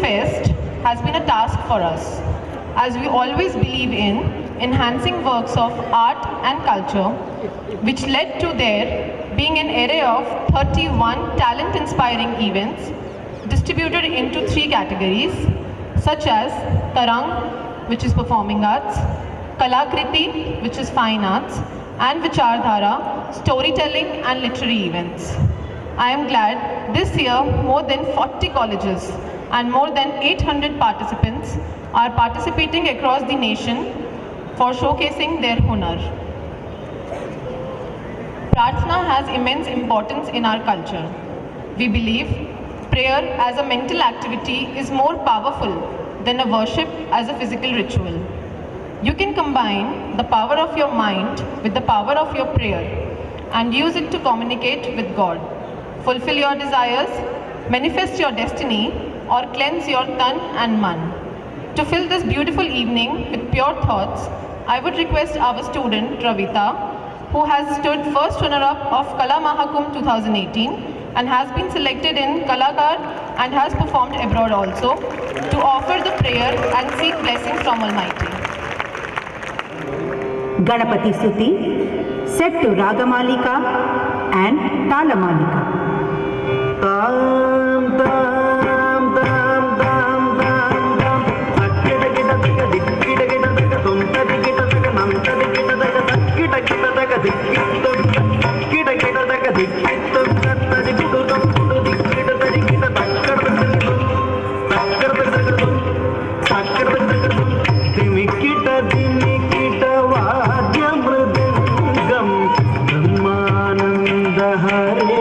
Fest has been a task for us, as we always believe in enhancing works of art and culture, which led to there being an array of 31 talent-inspiring events distributed into 3 categories, such as Tarang, which is performing arts, Kalakriti, which is fine arts, and Vichardhara, storytelling and literary events. I am glad this year more than 40 colleges and more than 800 participants are participating across the nation for showcasing their hunar. Prarthana has immense importance in our culture. We believe prayer as a mental activity is more powerful than a worship as a physical ritual. You can combine the power of your mind with the power of your prayer and use it to communicate with God, fulfill your desires, manifest your destiny, or cleanse your tan and man. To fill this beautiful evening with pure thoughts, I would request our student Ravita, who has stood first runner-up of Kala Mahakumbh 2018 and has been selected in Kalakar and has performed abroad also, to offer the prayer and seek blessings from Almighty. Ganapati Stuti, set to Ragamalika and Talamalika. Tam tam tam tam tam tam Akkida kita taka dikkida kita taka tumta kita taka namta kita taka takkida kita taka dikkida kita kita taka dikkida katta dikkudu tumpudu dikkida tadi kita takkar dimikita dimikita vaadya mridangam brahmananda hare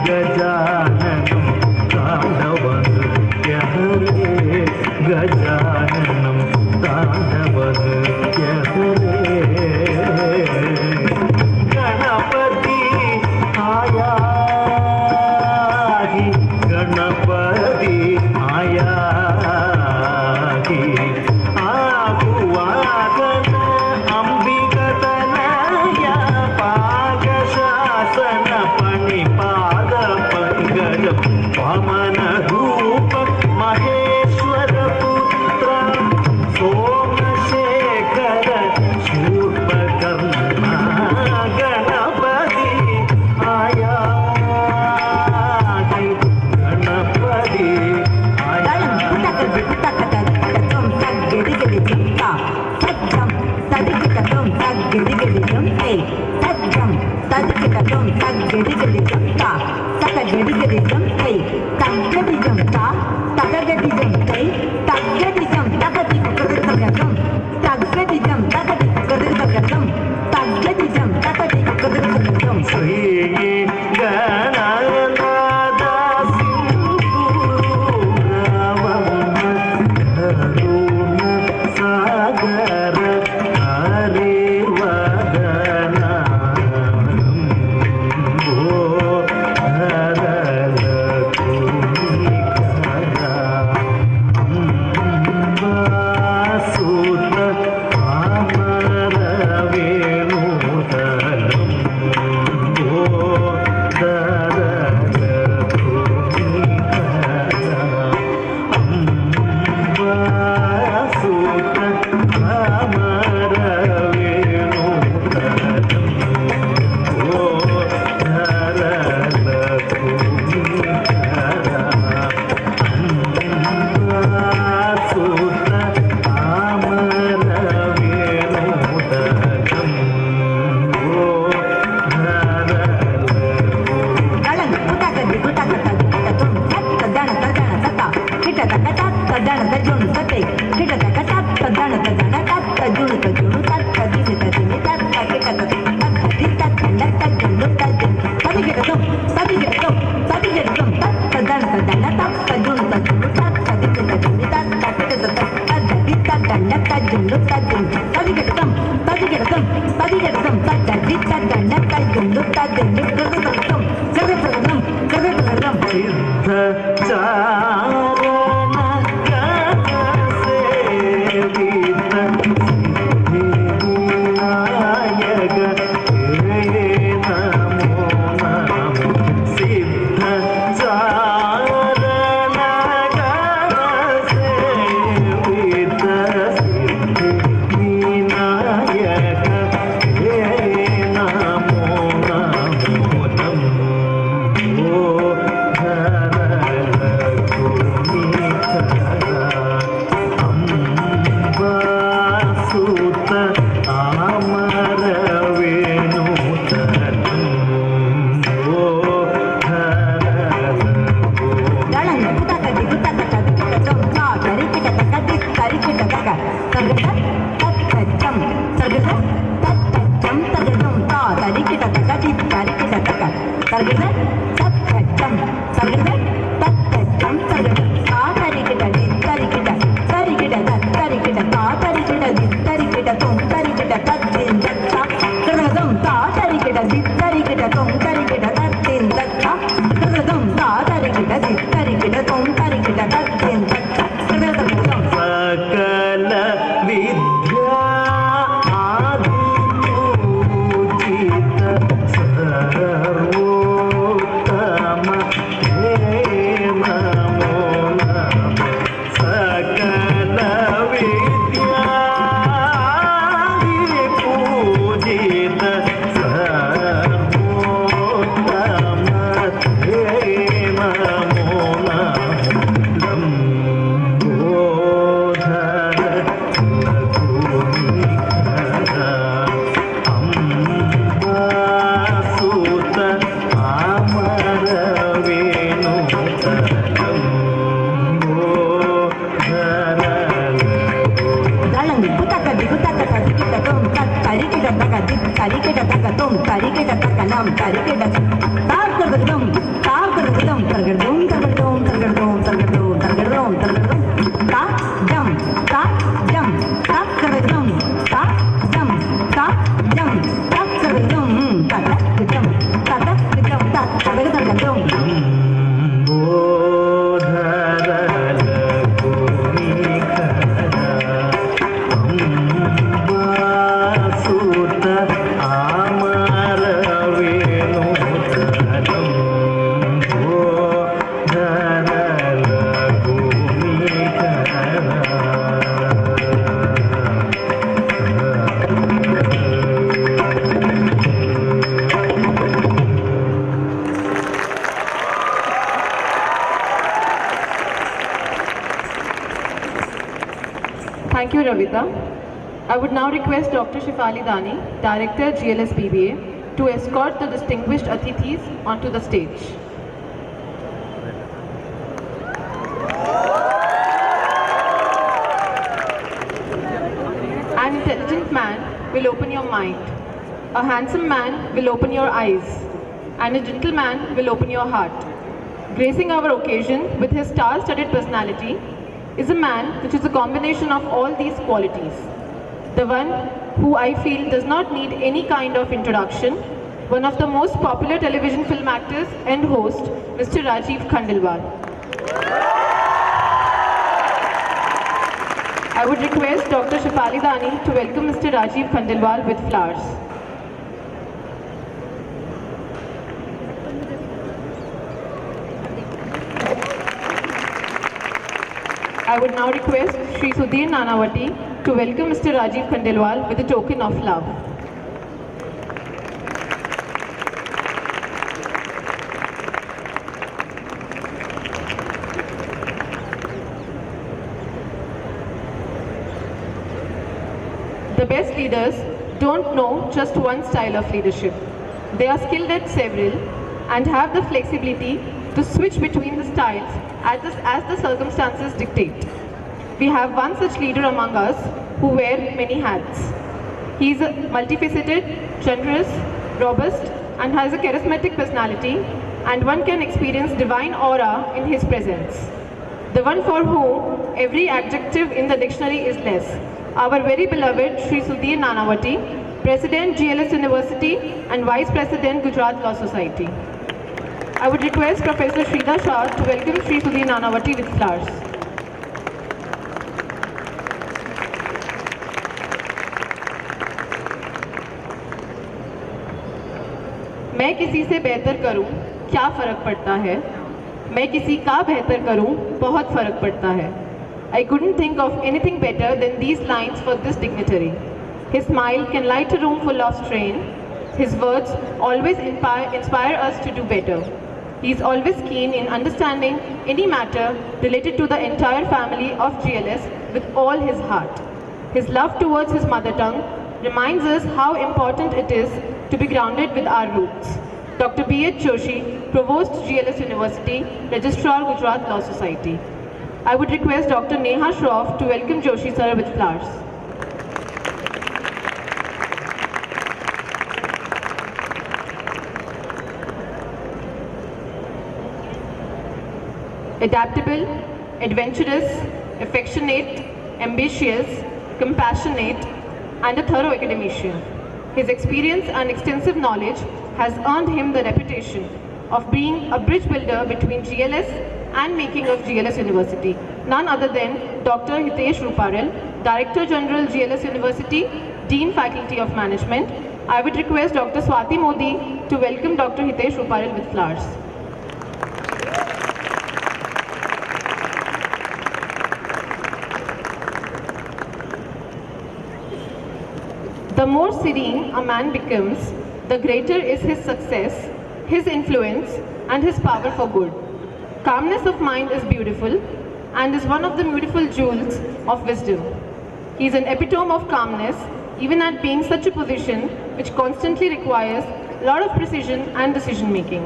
गजाननं ताण्डवनृत्य हरे गजाननं ताण्डवनृत्य हरे गणपति आया हि गणपति आया हि आगुवागन अंबिकतनय पाकशासन पणिपाद वामन रूप महेश्वर पुत्र सोमशेखर शूर्पकर्म गणपति आया गणपति आया dum tarike dum tar targadum targadum targadum targadum targadum targadum targadum targadum ta dum targadum targadum targadum targadum targadum Thank you, Ravita. I would now request Dr. Shefali Dani, Director, GLS BBA, to escort the distinguished Atithis onto the stage. An intelligent man will open your mind. A handsome man will open your eyes. And a gentleman will open your heart. Gracing our occasion with his star-studded personality is a man which is a combination of all these qualities. The one who I feel does not need any kind of introduction, one of the most popular television film actors and host, Mr. Rajiv Khandelwal. I would request Dr. Shefali Dani to welcome Mr. Rajiv Khandelwal with flowers. I would now request Shri Sudhir Nanavati to welcome Mr. Rajiv Khandelwal with a token of love. The best leaders don't know just one style of leadership. They are skilled at several and have the flexibility to switch between the styles as the circumstances dictate. We have one such leader among us who wears many hats. He is multifaceted, generous, robust, and has a charismatic personality, and one can experience divine aura in his presence. The one for whom every adjective in the dictionary is less. Our very beloved Shri Sudhir Nanavati, President GLS University and Vice President Gujarat Law Society. I would request Professor Shrida Shah to welcome Shri Sudhir Nanavati with flowers. मैं किसी से बेहतर करूं, क्या फ़र्क पड़ता है? मैं किसी का बेहतर करूं, बहुत फ़र्क पड़ता है. I couldn't think of anything better than these lines for this dignitary. His smile can light a room full of strain. His words always inspire us to do better. He is always keen in understanding any matter related to the entire family of GLS with all his heart. His love towards his mother tongue reminds us how important it is to be grounded with our roots. Dr. B.H. Joshi, Provost GLS University, Registrar Gujarat Law Society. I would request Dr. Neha Shroff to welcome Joshi sir with flowers. Adaptable, adventurous, affectionate, ambitious, compassionate, and a thorough academician. His experience and extensive knowledge has earned him the reputation of being a bridge builder between GLS and making of GLS University. None other than Dr. Hitesh Ruparel, Director General GLS University, Dean Faculty of Management. I would request Dr. Swati Modi to welcome Dr. Hitesh Ruparel with flowers. The more serene a man becomes, the greater is his success, his influence, and his power for good. Calmness of mind is beautiful and is one of the beautiful jewels of wisdom. He is an epitome of calmness, even at being such a position which constantly requires a lot of precision and decision making.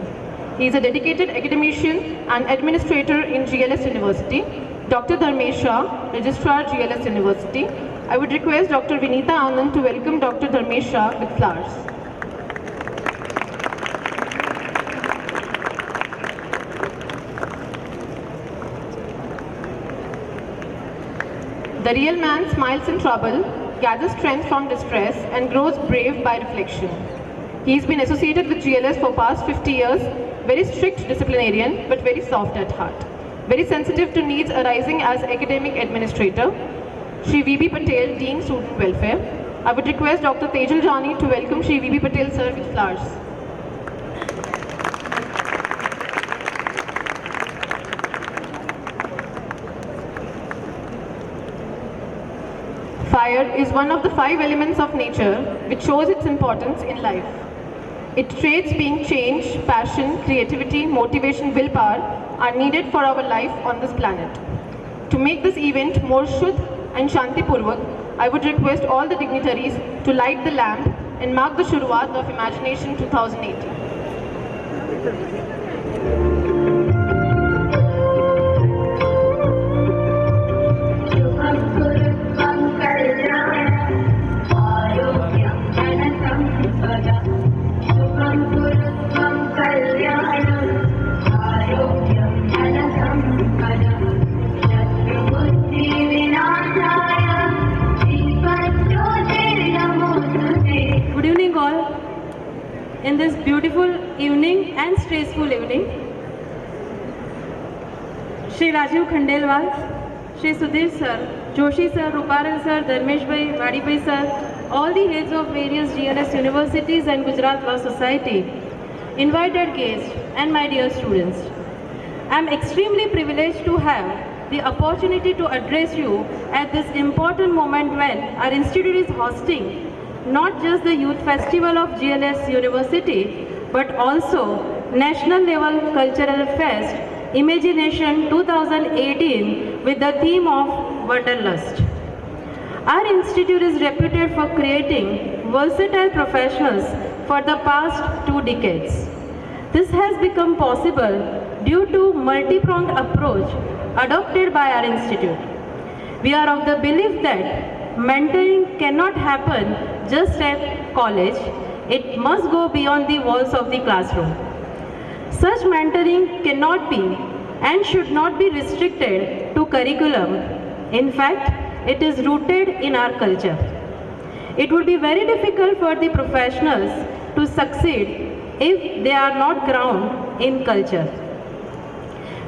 He is a dedicated academician and administrator in GLS University. Dr. Dharmesh Shah, Registrar GLS University. I would request Dr. Vinita Anand to welcome Dr. Dharmesh Shah with flowers. The real man smiles in trouble, gathers strength from distress, and grows brave by reflection. He's been associated with GLS for past 50 years, very strict disciplinarian, but very soft at heart. Very sensitive to needs arising as academic administrator. Shri V.B. Patel, Dean Student Welfare. I would request Dr. Tejal Jani to welcome Shri V.B. Patel sir with flowers. Fire is one of the 5 elements of nature which shows its importance in life. Its traits being change, passion, creativity, motivation, willpower are needed for our life on this planet. To make this event more Shuddh and Shantipurvak, I would request all the dignitaries to light the lamp and mark the Shuruaat of Imagination 2018. Good evening all. In this beautiful evening and stressful evening, Shri Rajiv Khandelwal, Shri Sudhir sir, Joshi sir, Ruparal sir, Dharmesh bhai, Vadi bhai sir, all the heads of various GLS universities and Gujarat Law Society, invited guests and my dear students. I am extremely privileged to have the opportunity to address you at this important moment when our institute is hosting not just the Youth Festival of GLS University, but also National Level Cultural Fest Imagination 2018 with the theme of Wanderlust. Our institute is reputed for creating versatile professionals for the past 2 decades. This has become possible due to multi-pronged approach adopted by our institute. We are of the belief that mentoring cannot happen just at college, it must go beyond the walls of the classroom. Such mentoring cannot be and should not be restricted to curriculum. In fact, it is rooted in our culture. It would be very difficult for the professionals to succeed if they are not grounded in culture.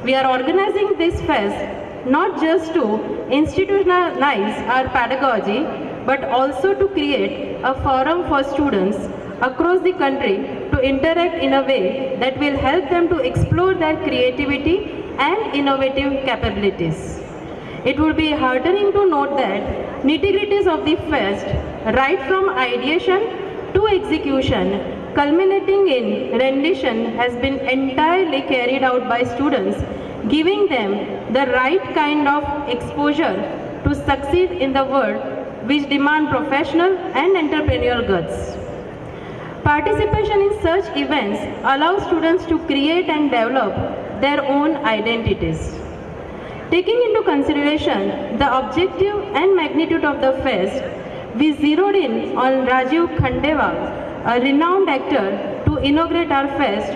We are organizing this fest not just to institutionalize our pedagogy, but also to create a forum for students across the country to interact in a way that will help them to explore their creativity and innovative capabilities. It would be heartening to note that nitty-gritties of the fest, right from ideation to execution, culminating in rendition, has been entirely carried out by students, giving them the right kind of exposure to succeed in the world which demand professional and entrepreneurial guts. Participation in such events allows students to create and develop their own identities. Taking into consideration the objective and magnitude of the fest, we zeroed in on Rajiv Khandelwal, a renowned actor, to inaugurate our fest,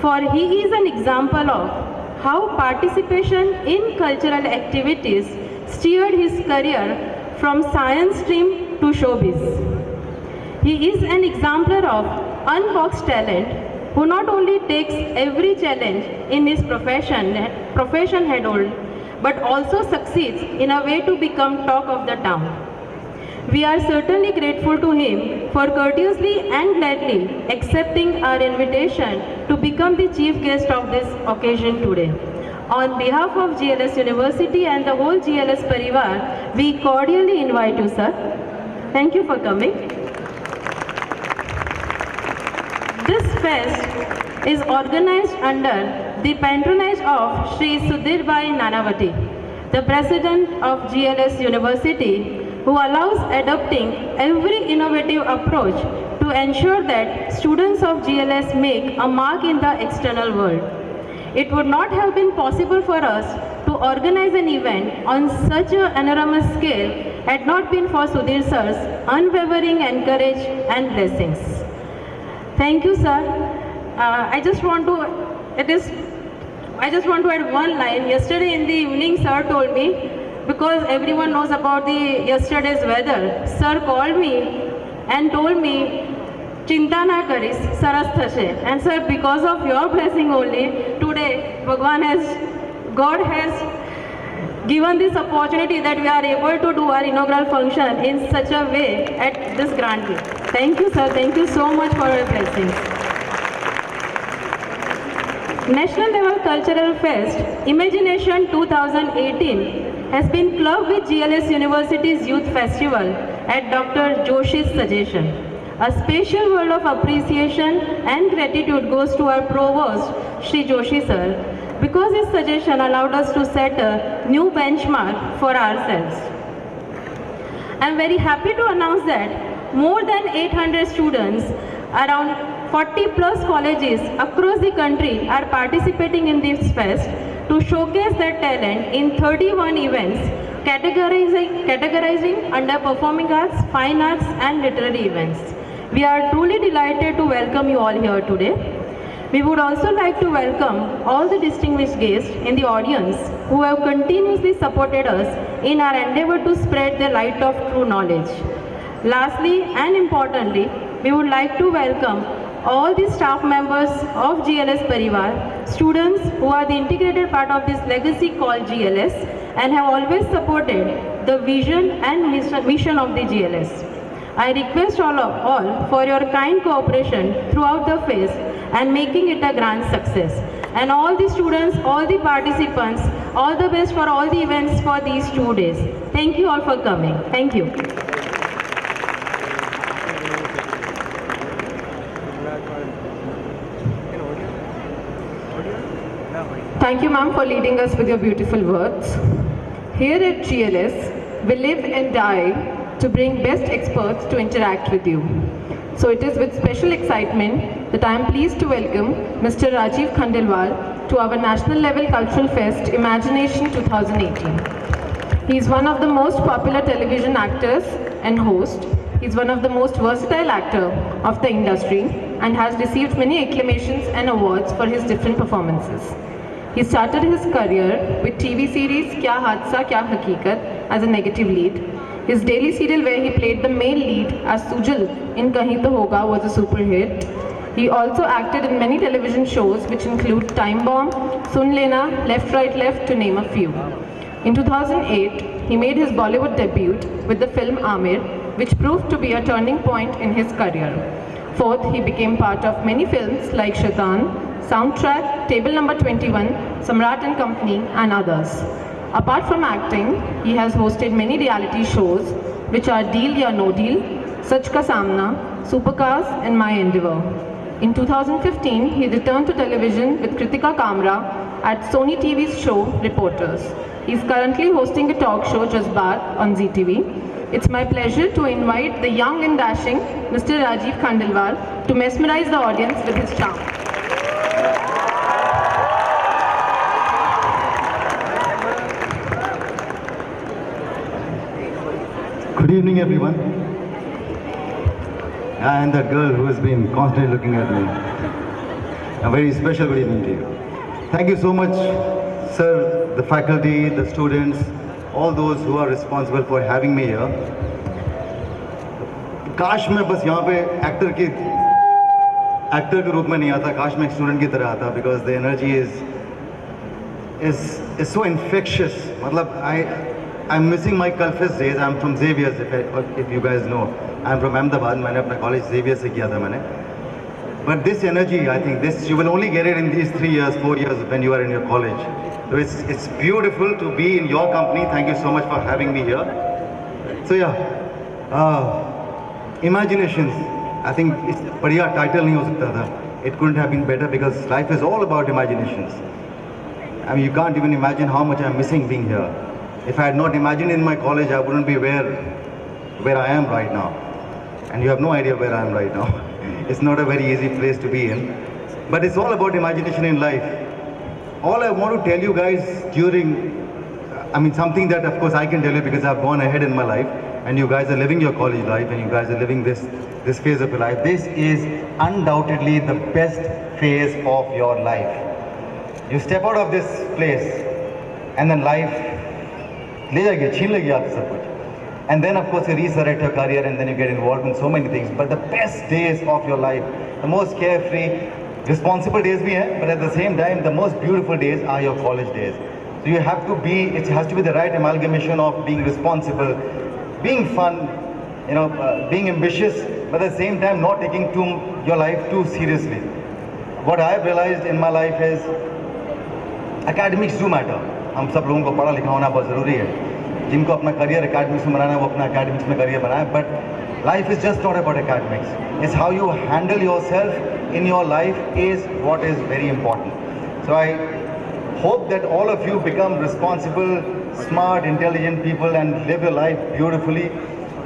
for he is an example of how participation in cultural activities steered his career from science stream to showbiz. He is an exemplar of unboxed talent who not only takes every challenge in his profession head-on, but also succeeds in a way to become talk of the town. We are certainly grateful to him for courteously and gladly accepting our invitation to become the chief guest of this occasion today. On behalf of GLS University and the whole GLS Parivar, we cordially invite you, sir. Thank you for coming. This fest is organized under the patronage of Shri Sudhir Bhai Nanavati, the president of GLS University, who allows adopting every innovative approach to ensure that students of GLS make a mark in the external world. It would not have been possible for us to organize an event on such an enormous scale had not been for Sudhir sir's unwavering encouragement and blessings. Thank you, sir. I just want to add one line. Yesterday in the evening, sir told me because everyone knows about the yesterday's weather. Sir called me and told me, Chinta na karis, saras thashe. And sir, because of your blessing only, today God has given this opportunity that we are able to do our inaugural function in such a way at this grand day. Thank you, sir. Thank you so much for your blessings. National Level Cultural Fest Imagination 2018 has been clubbed with GLS University's Youth Festival at Dr. Joshi's suggestion. A special word of appreciation and gratitude goes to our provost, Shri Joshi sir, because his suggestion allowed us to set a new benchmark for ourselves. I am very happy to announce that more than 800 students, around 40 plus colleges across the country are participating in this fest to showcase their talent in 31 events categorizing under performing arts, fine arts and literary events. We are truly delighted to welcome you all here today. We would also like to welcome all the distinguished guests in the audience who have continuously supported us in our endeavor to spread the light of true knowledge. Lastly and importantly, we would like to welcome all the staff members of GLS Parivar, students who are the integrated part of this legacy called GLS and have always supported the vision and mission of the GLS. I request all for your kind cooperation throughout the phase and making it a grand success. And all the students, all the participants, all the best for all the events for these 2 days. Thank you all for coming. Thank you. Thank you, ma'am, for leading us with your beautiful words. Here at GLS, we live and die to bring best experts to interact with you. So it is with special excitement that I am pleased to welcome Mr. Rajiv Khandelwal to our National Level Cultural Fest Imagination 2018. He is one of the most popular television actors and host. He is one of the most versatile actor of the industry and has received many acclamations and awards for his different performances. He started his career with TV series Kya Hadsa Kya Hakikat as a negative lead. His daily serial where he played the male lead as Sujal in Kahin To Hoga was a super hit. He also acted in many television shows which include Time Bomb, Sun Lena, Left Right Left to name a few. In 2008, he made his Bollywood debut with the film Amir, which proved to be a turning point in his career. Fourth, he became part of many films like Shaitan, Soundtrack, Table Number 21, Samrat and Company and others. Apart from acting, he has hosted many reality shows which are Deal Ya No Deal, Sach Ka Samna, Supercars and My Endeavour. In 2015, he returned to television with Kritika Kamra at Sony TV's show Reporters. He is currently hosting a talk show Jazbaat on ZTV. It's my pleasure to invite the young and dashing Mr. Rajiv Khandelwal to mesmerize the audience with his charm. Good evening, everyone. And that girl who has been constantly looking at me. A very special good evening to you. Thank you so much, sir, the faculty, the students, all those who are responsible for having me here. काश मैं बस यहाँ पे actor के रूप में नहीं आता, काश मैं एक स्टूडेंट की तरह आता, because the energy is so infectious. मतलब I'm missing my Kalfest days. I'm from Xavier's, if you guys know. I'm from Ahmedabad. मैंने अपना college Xavier से किया था मैंने. But this energy, I think this you will only get it in these 3 years, 4 years when you are in your college. So it's beautiful to be in your company. Thank you so much for having me here. So yeah, imaginations. I think it's बढ़िया title नहीं हो सकता था. It couldn't have been better because life is all about imaginations. I mean, you can't even imagine how much I'm missing being here. If I had not imagined in my college, I wouldn't be where I am right now. And you have no idea where I am right now. It's not a very easy place to be in. But it's all about imagination in life. All I want to tell you guys something that of course I can tell you because I've gone ahead in my life and you guys are living your college life and you guys are living this phase of your life. This is undoubtedly the best phase of your life. You step out of this place and then life ले जाएगी, छीन लेगी आपसे सब कुछ. And then of course you resurrect your career and then you get involved in so many things. But the best days of your life, the most carefree, responsible days bhi hain, but at the same time the most beautiful days are your college days. So you have to be, it has to be the right amalgamation of being responsible, being fun, being ambitious, but at the same time not taking your life too seriously. What I have realized in my life is academics do matter. हम सब लोगों को पढ़ा लिखा होना बहुत ज़रूरी है. जिनको अपना करियर एकेडमिक्स में बनाना है वो अपना एकेडमिक्स में करियर बनाए. But life is just not about academics. It's how you handle your self in your life is what is very important. So I hope that all of you become responsible, smart, intelligent people and live your life beautifully.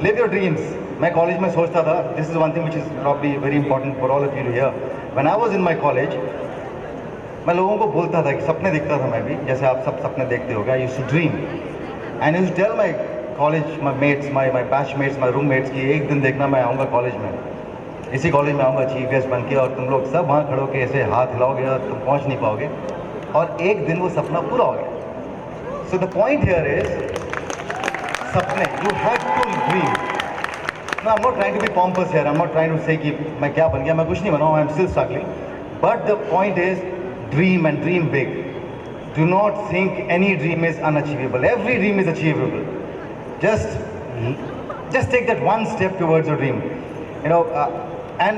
Live your dreams. मैं college में सोचता था, this is one thing which is probably very important for all of you to hear. When I was in my college, मैं लोगों को बोलता था कि सपने देखता था मैं भी, जैसे आप सब सपने देखते होगा. I used to dream and I used to tell my college, my mates, my batchmates, my roommates कि एक दिन देखना मैं आऊँगा कॉलेज में, इसी कॉलेज में आऊँगा चीफ गेस्ट बन के और तुम लोग सब वहाँ खड़ो के ऐसे हाथ हिलाओगे और तुम पहुँच नहीं पाओगे. और एक दिन वो सपना पूरा हो गया. So the point here is सपने, you have to dream. No, I am not trying to be pompous here. I am not trying to say कि मैं क्या बन गया, मैं कुछ नहीं बना हूँ. I am still struggling. But the point is dream and dream big. Do not think any dream is unachievable. Every dream is achievable. just take that one step towards your dream. And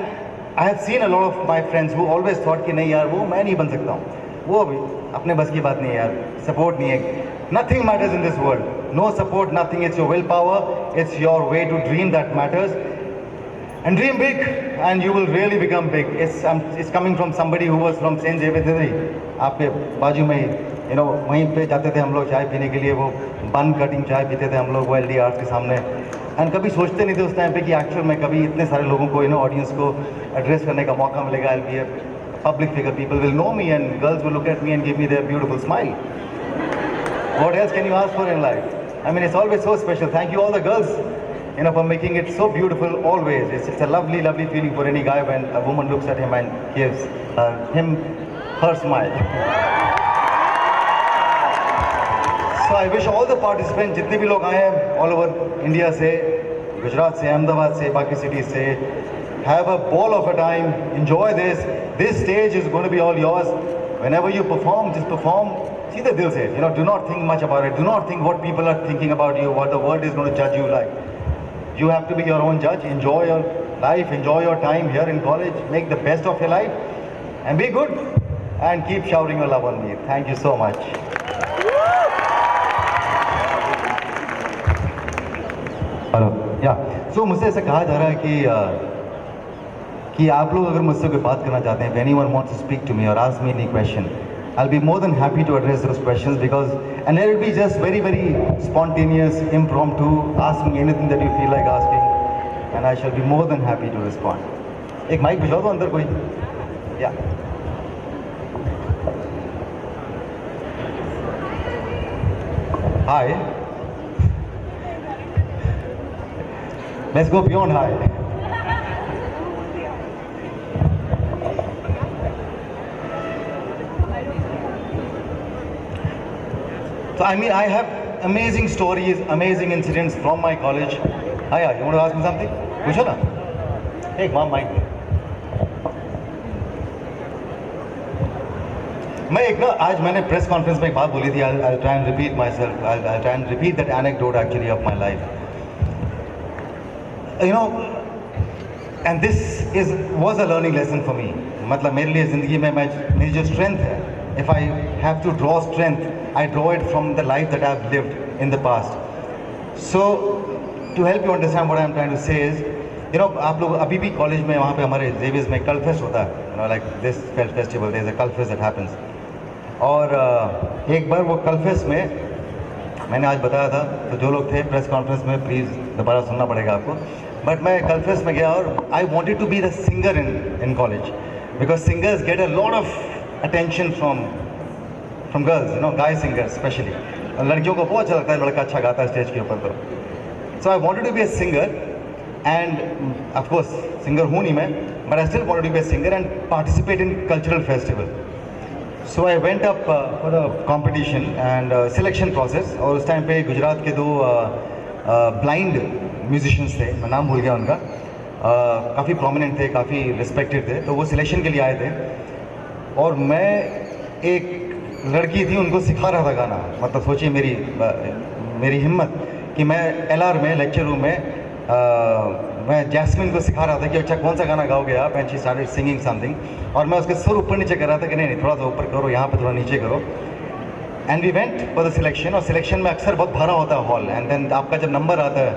I have seen a lot of my friends who always thought कि नहीं यार वो मैं नहीं बन सकता हूँ, वो भी अपने बस की बात नहीं है यार, सपोर्ट नहीं है. Nothing matters in this world. No support, nothing. It's your willpower. It's your way to dream that matters. And dream big, and you will really become big. It's coming from somebody who was from Saint Xavier. आपके बाजू में ही, वहीं पे जाते थे हम लोग चाय पीने के लिए. वो बन कटिंग चाय पीते थे हम लोग वो LD आर्ट्स के सामने. एंड कभी सोचते नहीं थे उस टाइम पे कि एक्चुअल में कभी इतने सारे लोगों को ऑडियंस को एड्रेस करने का मौका मिलेगा. I'll be a public figure. People will know me and girls will look at me and give me their beautiful smile. What else can you ask for in life? I mean, it's always so special. Thank you all the girls, for making it so beautiful always. It's a lovely, lovely feeling for any guy when a woman looks at him and gives him her smile. So I wish all the participants, जितने भी लोग आए हैं all over India से, गुजरात से, अहमदाबाद से, बाकी cities से, have a ball of a time. Enjoy this. This stage is going to be all yours. Whenever you perform, just perform. सीधे दिल से. Do not think much about it. Do not think what people are thinking about you, what the world is going to judge you like. You have to be your own judge. Enjoy your life. Enjoy your time here in college. Make the best of your life, and be good. And keep showering your love on me. Thank you so much. Hello. या सो मुझसे ऐसा कहा जा रहा है कि आप लोग अगर मुझसे कोई बात करना चाहते हैं, if anyone wants to speak to me or ask me any question, I'll be more than happy to address those questions and it will be just very, very spontaneous, impromptu. Ask me anything that you feel like asking and I shall be more than happy to respond. एक mic भिजवा दो अंदर कोई. या हाय. Let's go beyond high. So I mean, I have amazing stories, amazing incidents from my college. Hiya, you want to ask me something? पूछो ना. Hey, mom, mic. मैं एक ना आज मैंने प्रेस कॉन्फ्रेंस में एक बात बोली थी. I'll try and repeat myself. I'll try and repeat that anecdote actually of my life. And this was a learning lesson for me. मतलब मेरे लिए ज़िंदगी में मेरी जो strength है, if I have to draw strength, I draw it from the life that I've lived in the past. So to help you understand what I'm trying to say is, आप लोग अभी भी कॉलेज में वहाँ पे हमारे Xavier's में कल फेस्ट होता है, like this festival, there's a कल फेस्ट that happens. और एक बार वो कल फेस्ट में मैंने आज बताया था, तो जो लोग थे प्रेस कॉन्फ्रेंस में प्लीज़ दोबारा सुनना पड़ेगा आपको. बट मैं कल फेस्ट में गया और I wanted to be the singer in college because singers get a lot of attention from girls, guy singers specially. लड़कियों को बहुत अच्छा लगता है लड़का अच्छा गाता है स्टेज के ऊपर. तो so I wanted to be a singer and of course singer हूँ नहीं मैं, but I still wanted to be a singer and participate in cultural festival. So I went up for the competition and selection process, और उस time पे गुजरात के दो blind musicians थे, मैं नाम भूल गया उनका, काफ़ी प्रोमिनेंट थे, काफ़ी रिस्पेक्टेड थे, तो वो सिलेक्शन के लिए आए थे। और मैं एक लड़की थी, उनको सिखा रहा था गाना। मतलब सोचिए मेरी हिम्मत कि मैं एलआर में लेक्चर रूम में मैं जैस्मिन को सिखा रहा था कि अच्छा कौन सा गाना गाओगे आप, and she started singing something, और मैं उसके सुर ऊपर नीचे कर रहा था कि नहीं थोड़ा सा ऊपर करो, यहाँ पे थोड़ा नीचे करो। And we went for the selection, और सिलेक्शन में अक्सर बहुत भरा होता है हॉल, एंड देन आपका जब नंबर आता है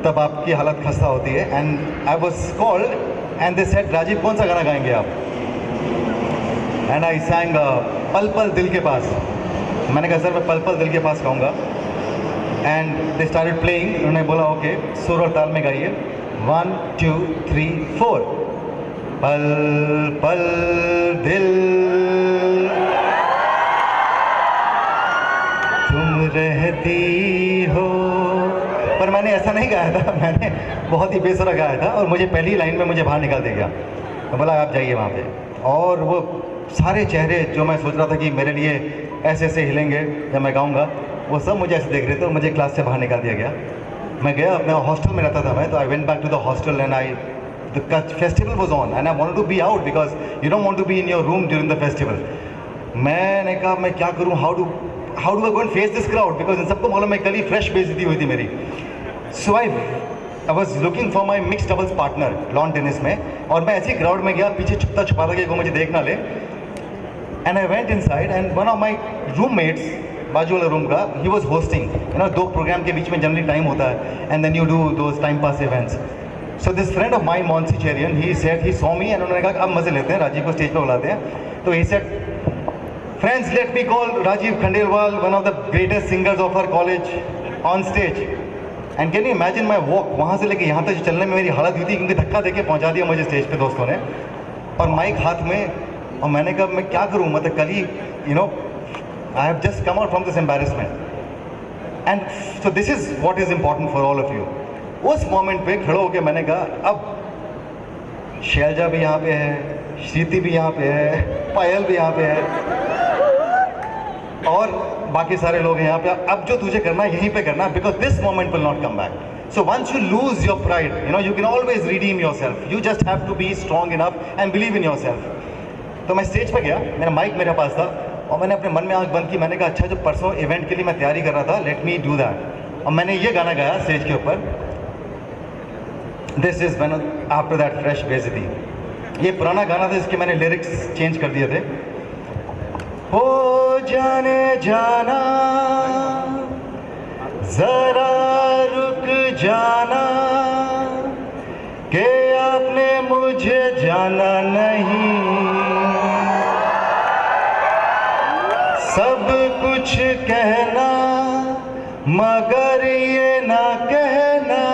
तब आपकी हालत खस्ता होती है। And I was called and they said Rajeev कौन सा गाना गाएंगे आप, एंड आई सैंग पल पल दिल के पास। मैंने कहा सर मैं पल पल दिल के पास गाऊंगा, एंड दे स्टार्टेड प्लेइंग। उन्होंने बोला ओके सुर और ताल में गाइए, 1 2 3 4, पल पल दिल तुम रहती हो। पर मैंने ऐसा नहीं गाया था, मैंने बहुत ही बेसुरा गाया था, और मुझे पहली लाइन में मुझे बाहर निकाल दिया गया। तो बोला आप जाइए वहाँ पे, और वो सारे चेहरे जो मैं सोच रहा था कि मेरे लिए ऐसे ऐसे हिलेंगे जब मैं गाऊंगा, वो सब मुझे ऐसे देख रहे थे, और मुझे क्लास से बाहर निकाल दिया गया। मैं गया, अपने हॉस्टल में रहता था मैं, तो I went back to the hostel and the festival was on and I wanted to be out because you don't want to be in your room during the festival. मैंने कहा मैं क्या करूँ, how do I go and face this crowd, because इन सबको मालूम है कल ही फ्रेश बेइज्जती हुई थी मेरी। So I was looking for my mix doubles partner lawn tennis में, और मैं ऐसी क्राउड में गया पीछे छुपता छुपाता कि वो मुझे देख ना ले। And I went inside and one of my roommates, बाजू वाला रूम का, he was hosting, you know 2 program के बीच में जनरली टाइम होता है, and then you do those time pass events. So this friend of my Monsy Cherian, he said he saw me, and उन्होंने कहा अब मजे लेते हैं, राजीव को स्टेज पर बुलाते हैं। तो he said friends let me call Rajeev Khandelwal, one of the greatest singers of our college on stage. And can you imagine my walk, वहाँ से लेके यहाँ तक चलने में मेरी हालत हुई थी, क्योंकि धक्का देके पहुँचा दिया मुझे स्टेज पे दोस्तों ने, और माइक हाथ में। और मैंने कहा मैं क्या करूँ, मतलब कल ही you know I have just come out from this embarrassment. And so this is what is important for all of you. उस मोमेंट पे खड़े होकर मैंने कहा अब शैलजा भी यहाँ पे है, श्रीति भी यहाँ पे है, पायल भी यहाँ पे है, और बाकी सारे लोग हैं यहाँ पे। अब जो तुझे करना है यहीं पे करना, because this moment will not come back. So once you lose your pride, you know you can always redeem yourself, you just have to be strong enough and believe in yourself. तो मैं stage पर गया, मेरा mic मेरे पास था, और मैंने अपने मन में आंख बंद की। मैंने कहा अच्छा जो परसों इवेंट के लिए मैं तैयारी कर रहा था, लेट मी डू दैट। और मैंने ये गाना गाया स्टेज के ऊपर, this is when after that fresh बेइज्जती। ये पुराना गाना था, इसके मैंने लिरिक्स चेंज कर दिए थे। हो जाने जाना जरा रुक जाना, कि आपने मुझे जाना नहीं, सब कुछ कहना मगर ये ना कहना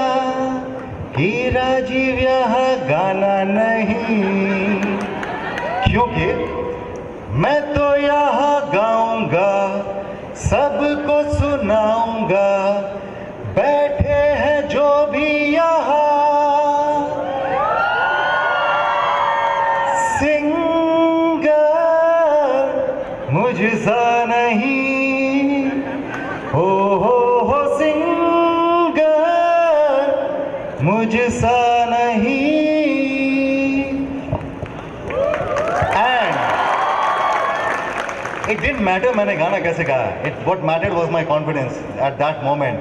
कि राजीव यहाँ गाना नहीं, क्योंकि मैं तो यहाँ गाऊंगा, सबको सुनाऊंगा, बैठे हैं जो भी यहाँ सिंगर मुझसा नहीं, हो सिंगर मुझसा नहीं। It didn't matter मैंने गाना कैसे गाया, what mattered was my confidence at that moment.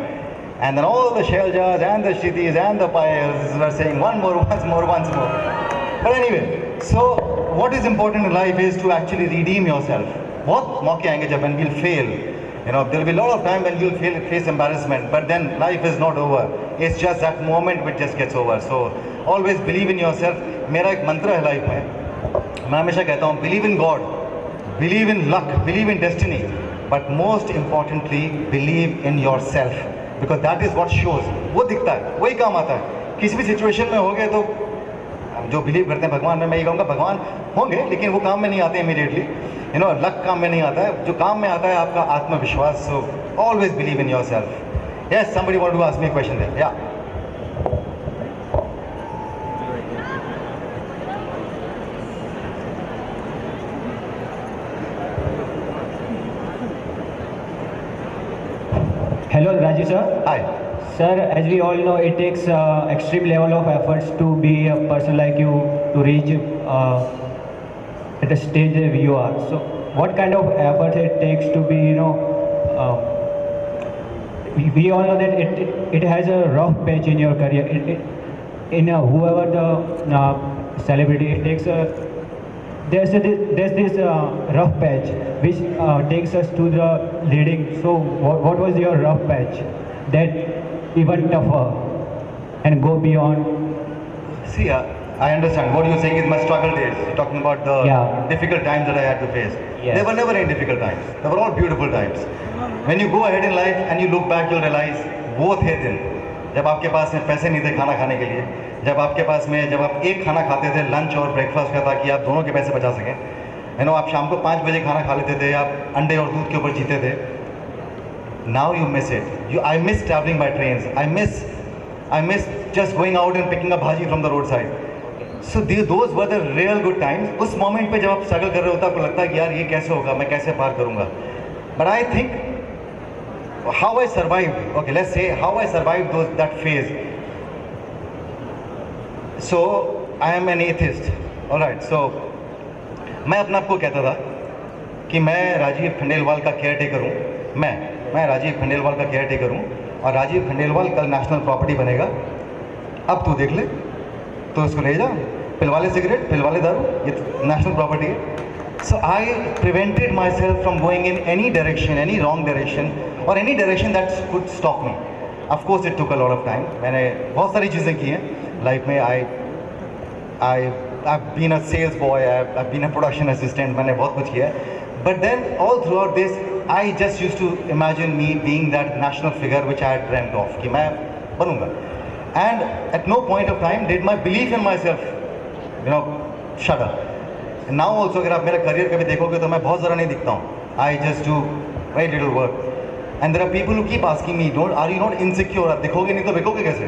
And then all the Sheljas and the Shritis and the Payals were saying one more, once more, once more. But anyway, so what is important in life is to actually redeem yourself. बहुत मौके आएंगे जब when we'll fail. You know, there will be a lot of time when you'll face embarrassment, but then life is not over. It's just that moment which just gets over. So always believe in yourself. मेरा एक मंत्र है life में, मैं हमेशा कहता हूँ believe in God. Believe in luck, believe in destiny, but most importantly, believe in yourself, because that is what shows. वो दिखता है, वही काम आता है। किसी भी सिचुएशन में हो गए तो जो बिलीव करते हैं भगवान में, मैं ये कहूँगा भगवान होंगे, लेकिन वो काम में नहीं आते इमीडिएटली। यू नो लक काम में नहीं आता है, जो काम में आता है आपका आत्मविश्वास। So always believe in yourself. Yes, somebody want to ask me a question there? Yeah. Hello, Raju sir. Hi. Sir, as we all know, it takes extreme level of efforts to be a person like you to reach at the stage where you are. So, what kind of effort it takes to be, we all know that it has a rough patch in your career. Whoever the celebrity, it takes a there's this rough patch which takes us to the leading. So what was your rough patch that even tougher and go beyond? See, I understand. What you're saying is my struggle days. You're talking about the Yeah. difficult times that I had to face. Yes. They were never any difficult times. They were all beautiful times. When you go ahead in life and you look back, you'll realize वो थे दिन जब आपके पास में पैसे नहीं थे खाना खाने के लिए, जब आपके पास में जब आप एक खाना खाते थे लंच और ब्रेकफास्ट का, ताकि आप दोनों के पैसे बचा सकें। आप शाम को 5 बजे खाना खा लेते थे, आप अंडे और दूध के ऊपर जीते थे। Now you miss it. I miss traveling by trains. I miss just going out and picking up bhaji from the roadside. So those were the real good times. उस मोमेंट पे जब आप स्ट्रगल कर रहे होते आपको लगता है कि यार ये कैसे होगा, मैं कैसे पार करूँगा। But I think how I survived. Okay, let's say how I survived that phase. So I am an atheist. All right. So मैं अपने आप को कहता था कि मैं राजीव खंडेलवाल का केयर टेकर हूँ। मैं राजीव खंडेलवाल का केयर टेकर हूँ और राजीव खंडेलवाल कल नेशनल प्रॉपर्टी बनेगा। अब तू देख ले, तो उसको ले जा, पिलवाले सिगरेट, पिलवाले दारू, ये नेशनल प्रॉपर्टी है। So I prevented myself from going in any direction, any wrong direction or any direction that could stop me. Of course it took a lot of time. मैंने बहुत सारी चीज़ें की हैं लाइफ में। I've been a sales boy, I've been a production assistant, मैंने बहुत कुछ किया है। But then all throughout this, I just used to imagine me being that national figure which I had dreamt of कि मैं बनूँगा। And at no point of time did my belief in myself, shudder. And now also अगर आप मेरा career कभी देखोगे तो मैं बहुत ज़रा नहीं दिखता हूँ। I just do very little work. And there are people who keep asking me, are you not insecure? आप दिखोगे नहीं तो बिकोगे कैसे?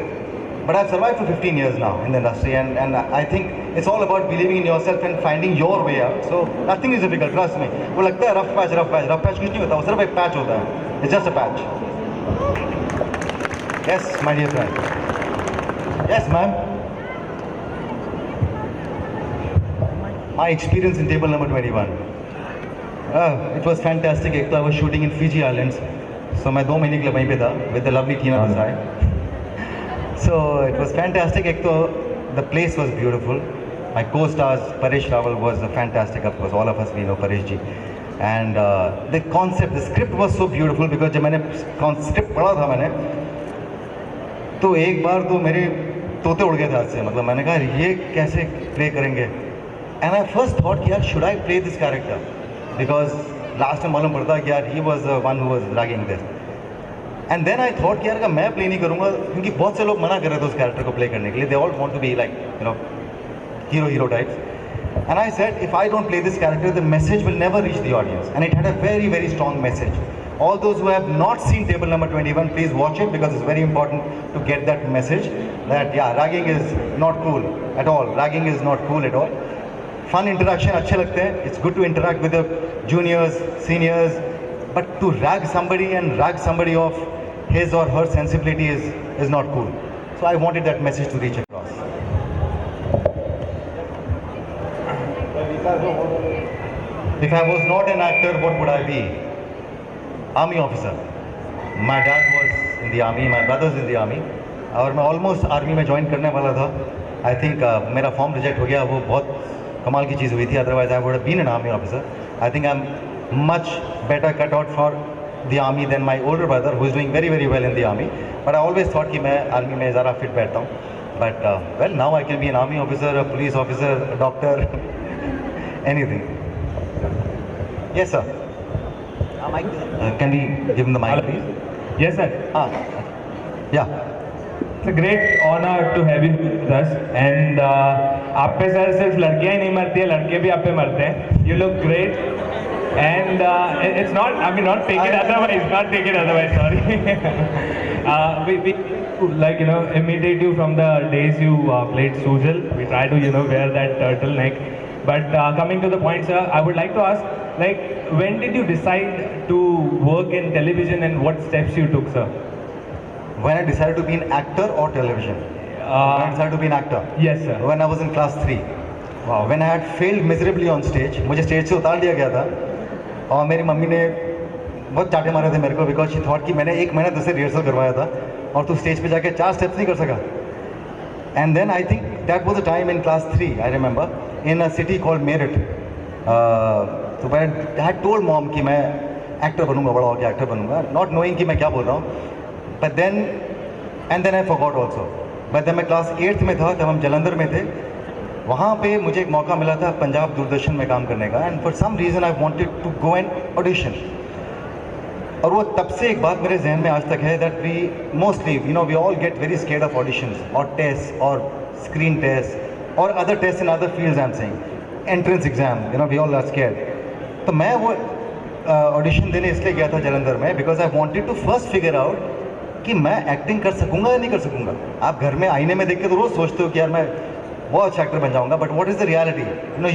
But I've survived for 15 years now in the industry, and I think it's all about believing in yourself and finding your way out. So nothing is difficult, trust me. वो लगता है rough patch कुछ नहीं होता, वो सिर्फ एक patch होता है. It's just a patch. Yes, my dear friend. Yes, ma'am. My experience in table number 21. It was fantastic. एक तो I was shooting in Fiji Islands, so मैं 2 महीने के लिए वहीं पे था with the lovely Tina Desai. So it was fantastic. एक तो the place was beautiful. My co-stars Paresh Rawal was fantastic. Of course, all of us we know Paresh ji. And the concept, the script was so beautiful because जब मैंने script पढ़ा था मैंने, तो एक बार तो मेरे तोते उड़ गए थे हाथ से। मतलब मैंने कहा ये कैसे प्ले करेंगे। And I first thought कि यार should I play this character? Because last time मालूम पड़ता कि यार he was the one who was dragging this. And then I thought कि यार मैं प्ले नहीं करूँगा क्योंकि बहुत से लोग मना कर रहे थे उस कैरेक्टर को प्ले करने के लिए. They all want to be like hero types. And I said if I don't play this character, the message will never reach the audience. And it had a very, very strong message. All those who have not seen table number 21, please watch it because it's very important to get that message that ragging is not cool at all. Ragging is not cool at all. Fun interaction अच्छे लगते हैं. It's good to interact with the juniors, seniors, but to rag somebody and rag somebody off his or her sensibility is not cool. So I wanted that message to reach across. If I was not an actor, what would I be? Army officer. My dad was in the army, my brother's in the army. और मैं almost army में join करने वाला था. I think मेरा form reject हो गया. वो बहुत कमाल की चीज़ हुई थी. Otherwise I would have been an army officer. I think I am much better cut out for the army than my older brother who is doing very very well in the army. But I always thought कि मैं army में ज़रा fit बैठता हूँ. But well now I can be an army officer, a police officer, doctor, anything. Yes sir. Can we give him the mic, please? Yes, sir. Yeah. It's a great honor to have you with us. And आप पे sir सिर्फ लड़कियां ही नहीं मरती है, लड़के भी आप पे मरते हैं. You look great. And it's not, I mean, not take it otherwise, not take it otherwise, sorry. We imitate you from the days you played Sujal. We try to, wear that turtleneck. But coming to the point, sir, I would like to ask, like, when did you decide to work in television and what steps you took, sir? When I decided to be an actor or television? When I decided to be an actor? Yes, sir. When I was in class 3. Wow. When I had failed miserably on stage, मुझे stage से उतार दिया गया था और मेरी mummy ने बहुत चाटे मारे थे मेरे को बिकॉज शी थॉट कि मैंने 1 महीना तुझसे रिहर्सल करवाया था और तू स्टेज पे जाके 4 स्टेप्स नहीं कर सका. And then I think that was a time in class 3 I remember in a city called Meerut. तो मैं हैड टोल्ड मॉम कि मैं एक्टर बनूंगा, बड़ा होकर एक्टर बनूंगा, नॉट नोइंग कि मैं क्या बोल रहा हूँ. But then I forgot also. But जब मैं क्लास 8th में था तब हम जलंधर में थे. वहाँ पे मुझे एक मौका मिला था पंजाब दूरदर्शन में काम करने का and for some reason I wanted to go and audition. और वो तब से एक बात मेरे जहन में आज तक है that we mostly we all get very scared of auditions और टेस्ट और स्क्रीन टेस्ट और other test in other fields. I am saying entrance exam, we all are scared. तो मैं वो ऑडिशन देने इसलिए गया था जलंधर में because I wanted to first figure out कि मैं एक्टिंग कर सकूंगा या नहीं कर सकूंगा. आप घर में आईने में देख के तो रोज़ सोचते हो कि यार मैं बहुत अच्छा एक्टर बन जाऊंगा, but what is the reality?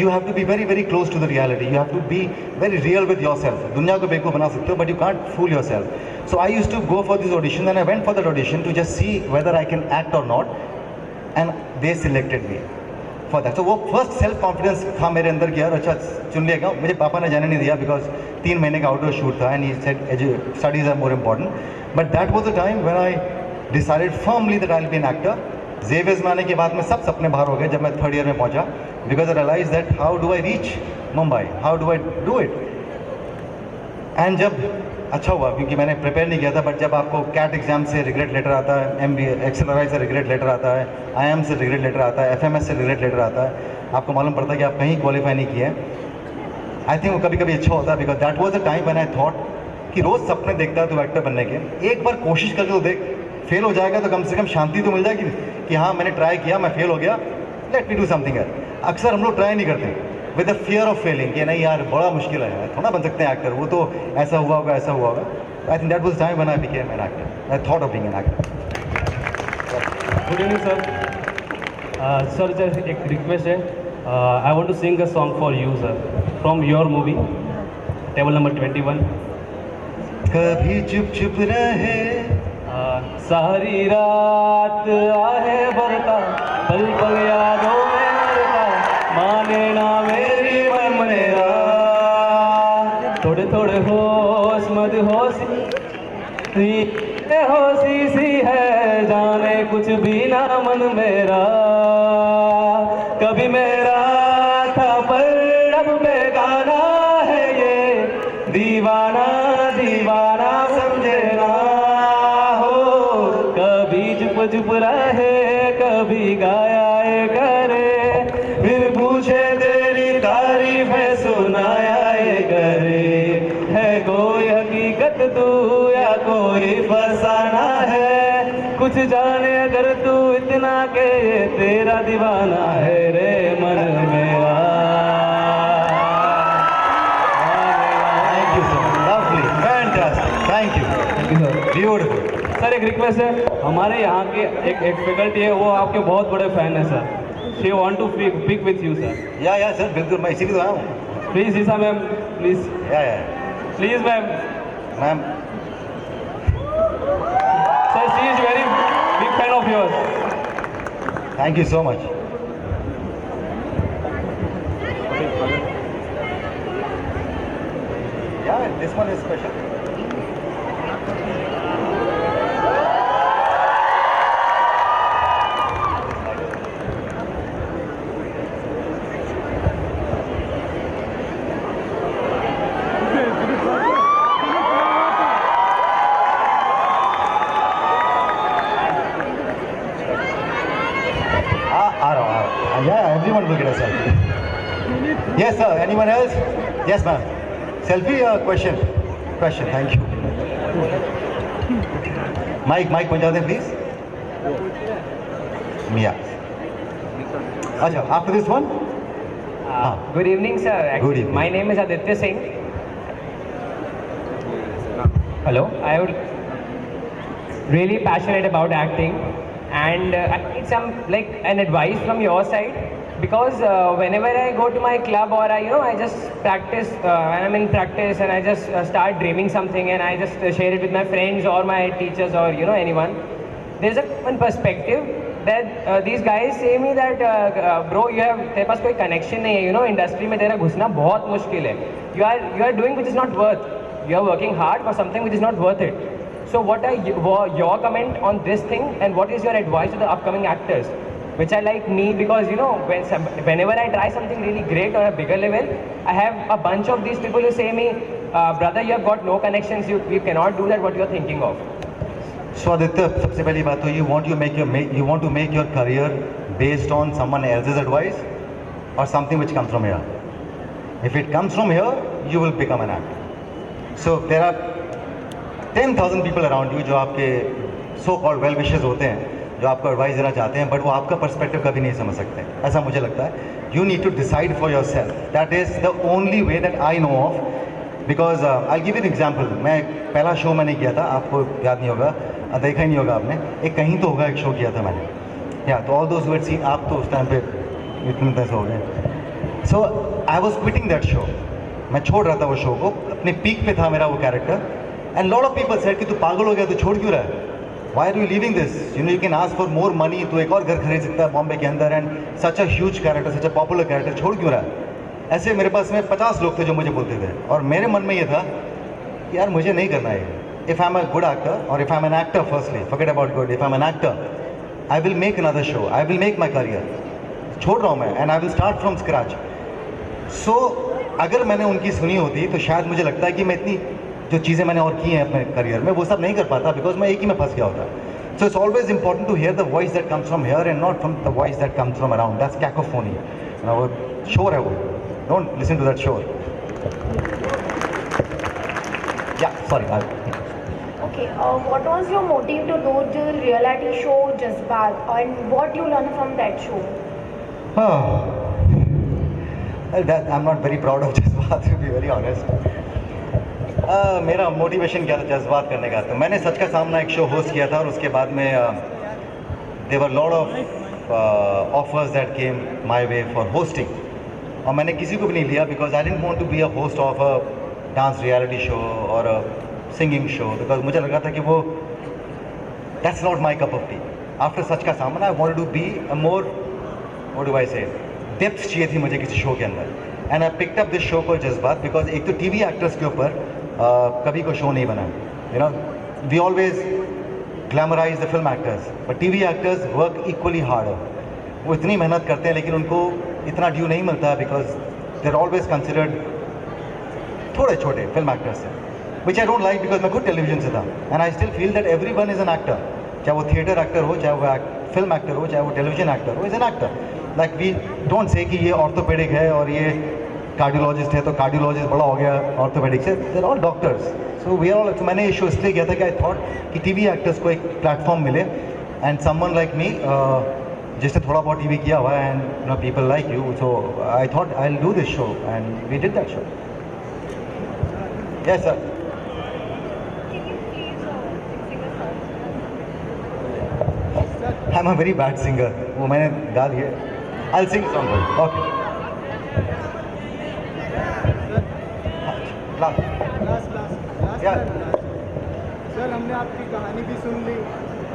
You have to be very very close to the reality. You have to be very real with yourself. दुनिया को बेवकूफ़ बना सकते हो but you can't fool yourself. So I use to go for this audition and I went for that audition to just see whether I can act और not and they selected me for that. तो वो first self confidence था मेरे अंदर कि यार अच्छा चुन लिया. मुझे पापा ने जाने नहीं दिया बिकॉज 3 महीने का आउटडोर शूट था and he said studies are more important. But that was the time when I decided firmly that I will be an actor. Xavier's में आने के बाद में सब सपने बाहर हो गए जब मैं 3rd ईयर में पहुंचा because I realise that how do I reach Mumbai, how do I do it. And जब अच्छा हुआ क्योंकि मैंने प्रिपेयर नहीं किया था, बट जब आपको कैट एग्जाम से रिग्रेट लेटर आता है, MBA XLRI से रिग्रेट लेटर आता है, IIM से रिग्रेट लेटर आता है, FMS से रिग्रेट लेटर आता है, आपको मालूम पड़ता है कि आप कहीं क्वालिफाई नहीं किए. आई थिंक वो कभी कभी अच्छा होता है because that was the time when I thought कि रोज़ सपने देखता है तो एक्टर बनने के, एक बार कोशिश करके तो देख. फेल हो जाएगा तो कम से कम शांति तो मिल जाएगी कि हाँ मैंने ट्राई किया, मैं फेल हो गया, let me do something else. अक्सर हम लोग ट्राई नहीं करते with the fear of Fehling कि नहीं यार बड़ा मुश्किल है, थोड़ा बन सकते हैं एक्टर, वो तो ऐसा हुआ होगा ऐसा हुआ होगा. आई think that was time when I became an actor. I thought of being an actor. Good evening, sir. Sir, just a request है. I want to sing a song for you, sir, from your movie, table number 21. कभी चुप चुप रहे सारी रात आहे बरता, पल पल यादों में मरता, माने ना मेरी मन मेरा. थोड़े थोड़े होश मद होशी होशी सी है, जाने कुछ भी ना मन मेरा. कभी मेरा था पर अब बेगाना है ये, दीवाना दीवाना समझे ना हो. कभी चुप चुप रहे, कभी गाया करे, फिर पूछे तेरी तारीफें सुनाया करे. है कोई हकीकत तू या कोई फसाना है, कुछ जाने अगर तू इतना के ये तेरा दीवाना है रे मन मेरा. Thank you sir. Lovely, fantastic, thank you, beautiful. Sir एक रिक्वेस्ट है, हमारे यहाँ के एक फैकल्टी है, वो आपके बहुत बड़े फैन है sir. She want to pic with you sir. Yeah sir बिल्कुल, मैं इसीलिए तो आया हूँ. प्लीज ईसा ma'am, please yeah please ma'am. Ma'am sir she is very big fan of yours. Thank you so much. Yeah this one is special. Yeah, everyone will get a selfie. Yes, sir. Anyone else? Yes, ma'am. Selfie or question? Question. Thank you. Mike, punja दें please. Yeah. अच्छा, after this one? Good evening, sir. Good evening. My name is Aditya Singh. Hello. I would really passionate about acting, and I need some an advice from your side because whenever I go to my club or I just practice, when I'm in practice and I just start dreaming something and I just share it with my friends or my teachers or anyone, there's a one perspective that these guys say me that bro, तेरे पास कोई connection नहीं है, industry में तेरा घुसना बहुत मुश्किल है. You are doing which is not worth. You are working hard for something which is not worth it. So what are your comment on this thing, and what is your advice to the upcoming actors, which are like me? Because whenever I try something really great on a bigger level, I have a bunch of these people who say me, brother, you have got no connections, you cannot do that what you are thinking of. So Aditya, सबसे पहली बात तो you want to make your career based on someone else's advice or something which comes from here. If it comes from here, you will become an actor. So there are 10,000 people around you जो आपके so-called well-wishers होते हैं, जो आपको advice देना चाहते हैं, but वो आपका पर्सपेक्टिव कभी नहीं समझ सकते. ऐसा मुझे लगता है. You need to decide for yourself. That is the only way that I know of. Because I'll give you an example. मैं पहला शो मैंने किया था, आपको याद नहीं होगा, देखा ही नहीं होगा आपने. एक कहीं तो होगा एक शो किया था मैंने. या तो all those who had seen, आप तो उस टाइम पे इतने पैसे हो गए. So I was quitting that show. मैं छोड़ रहा था वो शो को. अपने पीक पे था मेरा वो character. And lot of people said कि तू पागल हो गया, तू छोड़ क्यों रहा है? Why are you leaving this? You can ask for more money. तू एक और घर खरीद सकता है बॉम्बे के अंदर. And such a huge character, such a popular character, छोड़ क्यों रहा है? ऐसे मेरे पास में 50 लोग थे जो मुझे बोलते थे, और मेरे मन में ये था कि यार मुझे नहीं करना है. If I'm a good actor, or if I'm an actor firstly, forget about good, if I'm an actor, I will make another show, I will make my career. छोड़ रहा हूँ मैं, and I will start from scratch. So अगर मैंने उनकी सुनी होती तो शायद मुझे लगता है कि मैं इतनी जो चीज़ें मैंने और की हैं अपने करियर में वो सब नहीं कर पाता, बिकॉज मैं एक ही में फंस गया होता. So it's always important to hear the voice that comes from here and not from the voice that comes from around. That's cacophony. वो शोर है वो. Don't listen to that shore. Yeah, sorry. Okay, what was your motive to do the reality show Jazbaat, and what you learned from that show? I'm not very proud of Jazbaat, to be very honest. मेरा motivation क्या था जज्बात करने का? तो मैंने सच का सामना एक शो होस्ट किया था, और उसके बाद में there were lot of offers that came my way for hosting. और मैंने किसी को भी नहीं लिया because I didn't want to be a host of a dance reality show or a singing show, because मुझे लगा था कि वो that's not my cup of tea. After सच का सामना, I wanted to be a more, what do I say, depth चाहिए थी मुझे किसी शो के अंदर. And I picked up this show called जज्बात because एक तो TV actors के ऊपर कभी कोई शो नहीं बना. We always glamorize the film actors, but TV actors work equally harder. वो इतनी मेहनत करते हैं लेकिन उनको इतना ड्यू नहीं मिलता है because they're always considered थोड़े छोटे film actors से, which I don't like because मैं खुद टेलीविजन से था. And I still feel that everyone is an actor. चाहे वो थिएटर एक्टर हो, चाहे वो फिल्म एक्टर हो, चाहे वो टेलीविजन एक्टर हो, is an actor. Like we don't say कि ये ऑर्थोपेडिक है और ये कार्डियोलॉजिस्ट है तो कार्डियोलॉजिस्ट बड़ा हो गया ऑर्थोपेडिक से. They're all doctors. So we are all. मैंने ये शो इसलिए किया था कि आई थॉट कि टीवी एक्टर्स को एक प्लेटफॉर्म मिले, एंड समवन लाइक मी जिसने थोड़ा बहुत टीवी किया हुआ है, and people like you, so I thought I will do this show, and we did that show. Yes sir. I'm a very bad singer. वो मैंने गा दिए. I'll sing a song for you. Okay. Last. Yeah. Sir हमने आपकी कहानी भी सुन ली,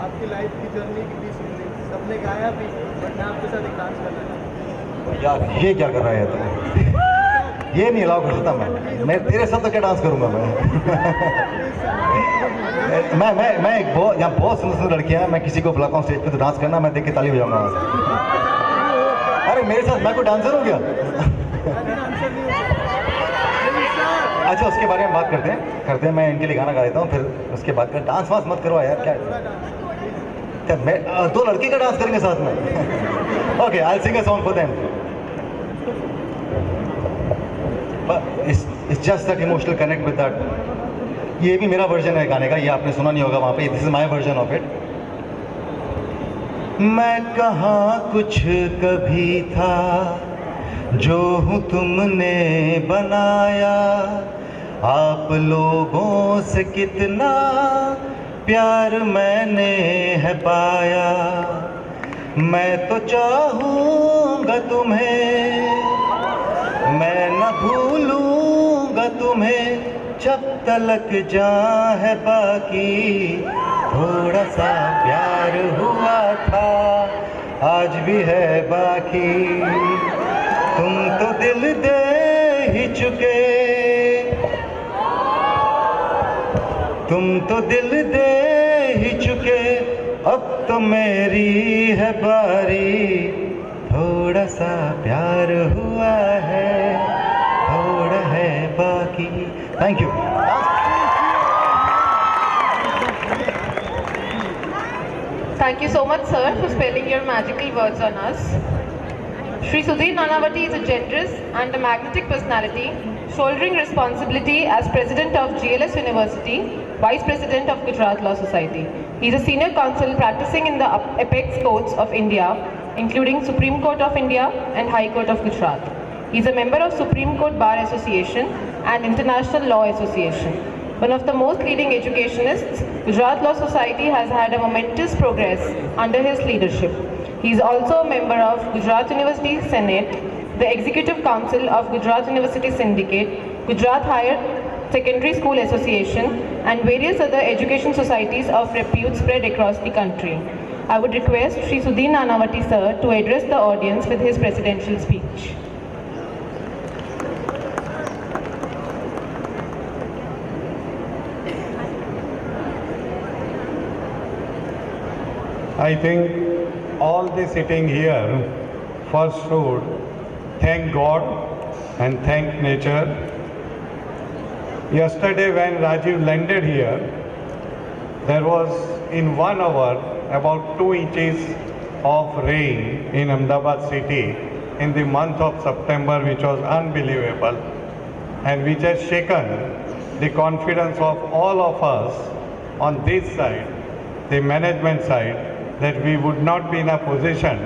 आपकी life की जर्नी भी सुन ली, सबने गाया भी, बट मैं आपके साथ एक डांस करना चाहता हूँ. यार ये क्या कर रहा है तुम? ये नहीं अलाउ कर सकता मैं तेरे साथ तो क्या डांस करूँगा मैं एक बहुत यहाँ बहुत सुंदर सुंदर लड़कियाँ हैं, मैं किसी को बुलाता हूँ स्टेज पे तो डांस करना, मैं देख के ताली बजाऊंगा. अरे मेरे साथ मैं कोई डांसर हूँ क्या? अच्छा उसके बारे में बात करते हैं. मैं इनके लिए गाना गा देता हूँ, फिर उसके बाद कर डांस वांस मत करो यार. क्या मैं दो लड़के का डांस करेंगे साथ में? Okay, I will sing a song for them. It's just that emotional connect with that. ये भी मेरा वर्जन है गाने का, ये आपने सुना नहीं होगा वहाँ पे. This is my version of it. मैं कहाँ कुछ कभी था जो हूँ तुमने बनाया, आप लोगों से कितना प्यार मैंने है पाया. मैं तो चाहूँगा तुम्हें, मैं न भूलूँगा तुम्हें जब तलक जान है बाकी। थोड़ा सा प्यार हुआ था आज भी है बाकी। तुम तो दिल दे ही चुके, तुम तो दिल दे ही चुके, अब तो मेरी है बारी। थोड़ा सा प्यार हुआ है, थोड़ा है बाकी। Thank you. Thank you so much, sir, for spelling your magical words on us. Shri Sudhir Nanavati is a generous and a magnetic personality, shouldering responsibility as President of GLS University, Vice President of Gujarat Law Society. He is a senior counsel practicing in the apex courts of India, including Supreme Court of India and High Court of Gujarat. He is a member of Supreme Court Bar Association and International Law Association. One of the most leading educationists, Gujarat Law Society has had a momentous progress under his leadership. He is also a member of Gujarat University Senate, the Executive Council of Gujarat University Syndicate, Gujarat Higher Secondary School Association, and various other education societies of repute spread across the country. I would request Shri Sudhir Nanavati sir to address the audience with his presidential speech. I think all the sitting here first should thank God and thank nature. Yesterday when Rajiv landed here, there was in 1 hour about 2 inches of rain in Ahmedabad city in the month of September, which was unbelievable and which has shaken the confidence of all of us on this side, the management side, that we would not be in a position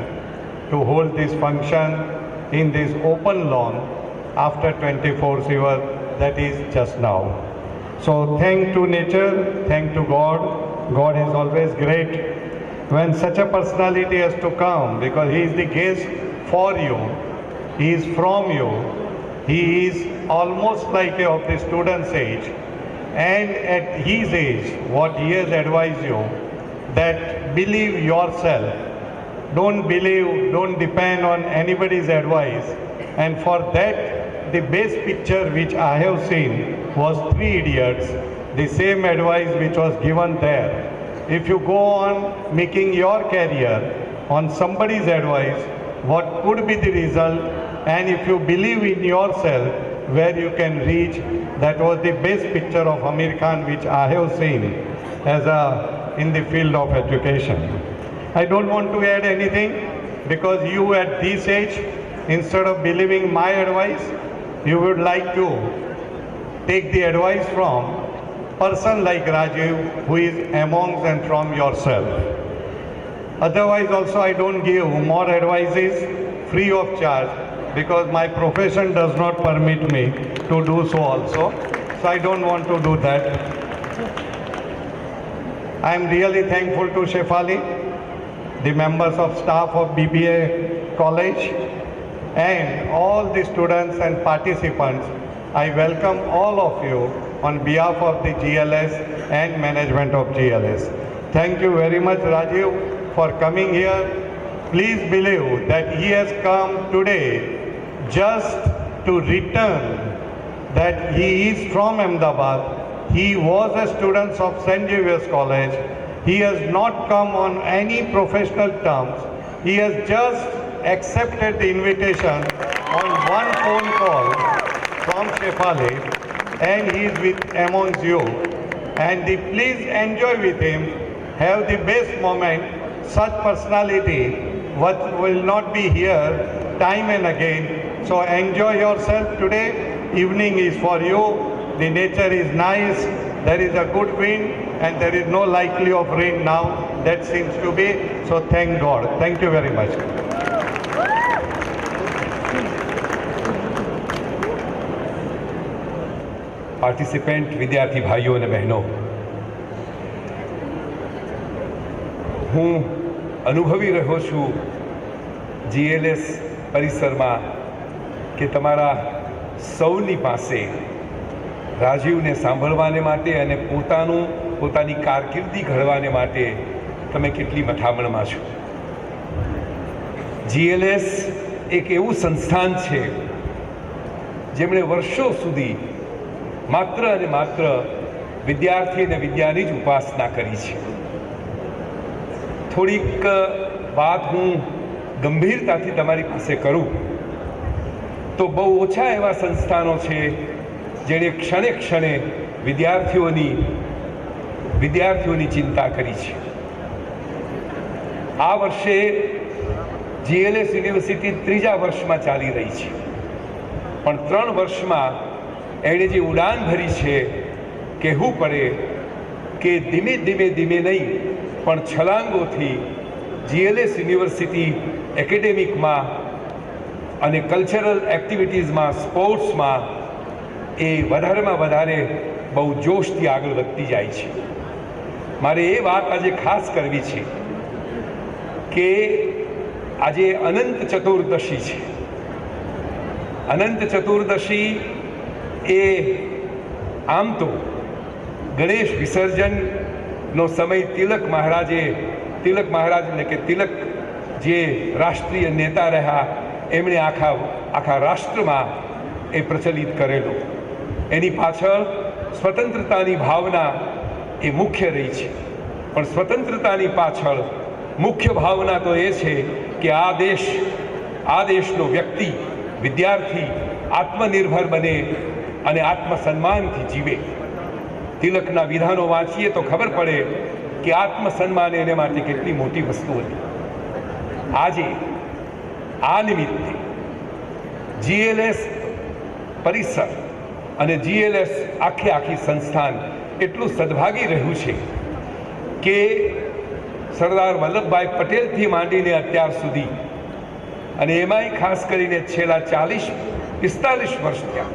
to hold this function in this open lawn after 24/7, that is just now. So thank to nature, thank to God. God is always great. When such a personality has to come, because he is the guest for you, he is from you, he is almost like of the student's age, and at his age, what he has advised you, that believe yourself, don't depend on anybody's advice. And for that, the best picture which I have seen was Three Idiots, the same advice which was given there. If you go on making your career on somebody's advice, what could be the result? And if you believe in yourself, where you can reach, that was the best picture of Amir Khan which I have seen in the field of education. I don't want to add anything, because you at this age, instead of believing my advice, you would like to take the advice from person like Rajiv, who is amongst and from yourself. Otherwise also I don't give more advices free of charge, because my profession does not permit me to do so also. So I don't want to do that. I am really thankful to Shefali, the members of staff of BBA College, and all the students and participants. I welcome all of you on behalf of the GLS and management of GLS. Thank you very much, Rajiv, for coming here. Please believe that he has come today just to return that he is from Ahmedabad. He was a student of St. Xavier's College. He has not come on any professional terms. He has just accepted the invitation on one phone call from Shefali, and he is amongst you. And please enjoy with him, have the best moment. Such personality what will not be here time and again. So enjoy yourself today. Evening is for you. The nature is nice. There is a good wind, and there is no likely of rain now. That seems to be. So thank God. Thank you very much. Participant વિદ્યાર્થી ભાઈઓ અને બહેનો, હું અનુભવી રહ્યો છું GLS પરિસરમાં કે તમારા સૌની પાસે રાજીવને સાંભળવાને માટે અને પોતાની કારકિર્દી ઘડવાને માટે તમે કેટલી મથામણમાં છો. GLS એક એવું સંસ્થાન છે જેમણે વર્ષો સુધી માત્ર અને માત્ર વિદ્યાર્થી અને વિદ્યાની જ ઉપાસના કરી છે. થોડીક વાત હું ગંભીરતાથી તમારી પાસે કરું તો બહુ ઓછા એવા સંસ્થાનો છે જેણે ક્ષણે ક્ષણે વિદ્યાર્થીઓની ચિંતા કરી છે. આ વર્ષે GLS યુનિવર્સિટી 3જા વર્ષમાં ચાલી રહી છે, પણ 3 વર્ષમાં એણે જે ઉડાન ભરી છે કહેવું પડે કે ધીમે ધીમે નહીં પણ છલાંગોથી GLS યુનિવર્સિટી એકેડેમિકમાં અને કલ્ચરલ એક્ટિવિટીઝમાં, સ્પોર્ટ્સમાં એ વધારેમાં વધારે બહુ જોશથી આગળ વધતી જાય છે. મારે એ વાત આજે ખાસ કરવી છે કે આજે અનંત ચતુર્દશી છે. અનંત ચતુર્દશી એ આમ તો ગણેશ વિસર્જનનો સમય તિલક મહારાજ એટલે કે તિલક જે રાષ્ટ્રીય નેતા રહ્યા એમણે આખા રાષ્ટ્રમાં એ પ્રચલિત કરેલો. એની પાછળ સ્વતંત્રતાની ભાવના એ મુખ્ય રહી છે, પણ સ્વતંત્રતાની પાછળ મુખ્ય ભાવના તો એ છે કે આ દેશનો વ્યક્તિ, વિદ્યાર્થી આત્મનિર્ભર બને અને આત્મસન્માનથી જીવે. તિલકના વિધાનો વાંચીએ તો ખબર પડે કે આત્મસન્માન એને માટે કેટલી મોટી વસ્તુ હતી. આજે આ નિમિત્તે GLS પરિસર અને GLS આખી સંસ્થાન એટલું સદભાગી રહ્યું છે કે સરદાર વલ્લભભાઈ પટેલથી માંડીને અત્યાર સુધી અને એમાંય ખાસ કરીને છેલ્લા 40-45 વર્ષ થયા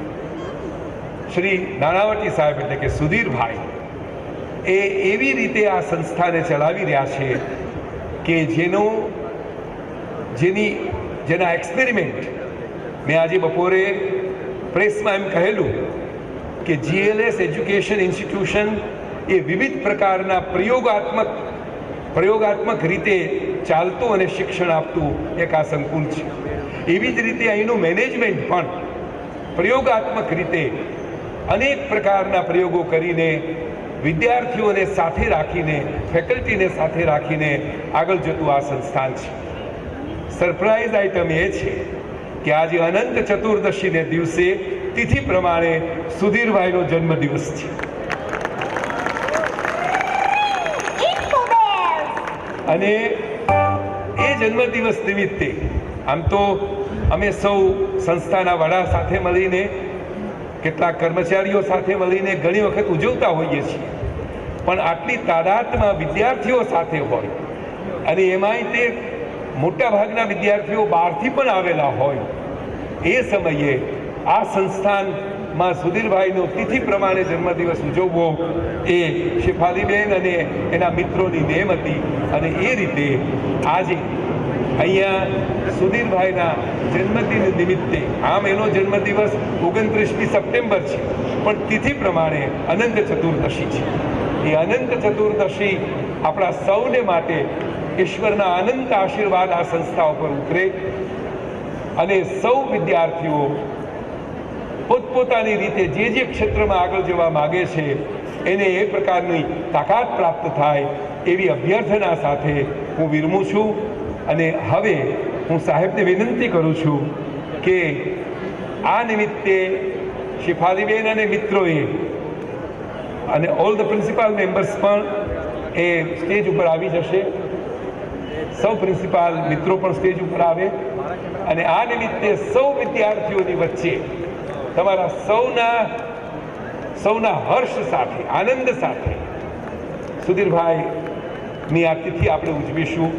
શ્રી નાણાવટી સાહેબ એટલે કે સુધીરભાઈ એ એવી રીતે આ સંસ્થાને ચલાવી રહ્યા છે કે જેના એક્સપેરિમેન્ટ મેં આજે બપોરે પ્રેસમાં એમ કહેલું કે GLS એજ્યુકેશન ઇન્સ્ટિટ્યુશન એ વિવિધ પ્રકારના પ્રયોગાત્મક રીતે ચાલતું અને શિક્ષણ આપતું એક આ સંકુલ છે. એવી જ રીતે અહીંનું મેનેજમેન્ટ પણ પ્રયોગાત્મક રીતે અનેક પ્રકારના પ્રયોગો કરીને વિદ્યાર્થીઓને સાથે રાખીને, ફેકલ્ટીને સાથે રાખીને આગળ જતું આ સંસ્થાન છે. સરપ્રાઇઝ આઇટમ એ છે કે આજે અનંત ચતુર્દશીને દિવસે તિથિ પ્રમાણે સુધીરભાઈનો જન્મદિવસ છે. અને એ જન્મદિવસ નિમિત્તે આમ તો અમે સૌ સંસ્થાના વડા સાથે મળીને, કેટલાક કર્મચારીઓ સાથે મળીને ઘણી વખત ઉજવતા હોઈએ છીએ, પણ આટલી તાદાદમાં વિદ્યાર્થીઓ સાથે હોય અને એમાંય તે મોટા ભાગના વિદ્યાર્થીઓ બહારથી પણ આવેલા હોય, એ સમયે આ સંસ્થાનમાં સુધીરભાઈનો તિથિ પ્રમાણે જન્મદિવસ ઉજવવો એ શેફાલીબેન અને એના મિત્રોની નેમ હતી. અને એ રીતે આજે અહીંયા સુધીરભાઈના જન્મદિન નિમિત્તે, આમ એનો જન્મદિવસ 29મી સપ્ટેમ્બર છે, પણ તિથિ પ્રમાણે અનંત ચતુર્દશી છે. એ અનંત ચતુર્દશી આપણા સૌને માટે ઈશ્વરના અનંત આશીર્વાદ આ સંસ્થા ઉપર ઉતરે અને સૌ વિદ્યાર્થીઓ પોતપોતાની રીતે જે ક્ષેત્રમાં આગળ જવા માગે છે એને એ પ્રકારની તાકાત પ્રાપ્ત થાય એવી અભ્યર્થના સાથે હું વિરમું છું. અને હવે હું સાહેબને વિનંતી કરું છું કે આ નિમિત્તે શેફાલીબેન અને મિત્રોએ અને ઓલ ધ પ્રિન્સિપાલ મેમ્બર્સ પણ એ સ્ટેજ ઉપર આવી જશે. સૌ પ્રિન્સિપાલ મિત્રો પણ સ્ટેજ ઉપર આવે અને આ નિમિત્તે સૌ વિદ્યાર્થીઓની વચ્ચે તમારા સૌના હર્ષ સાથે, આનંદ સાથે સુધીરભાઈની આ તિથિ આપણે ઉજવીશું.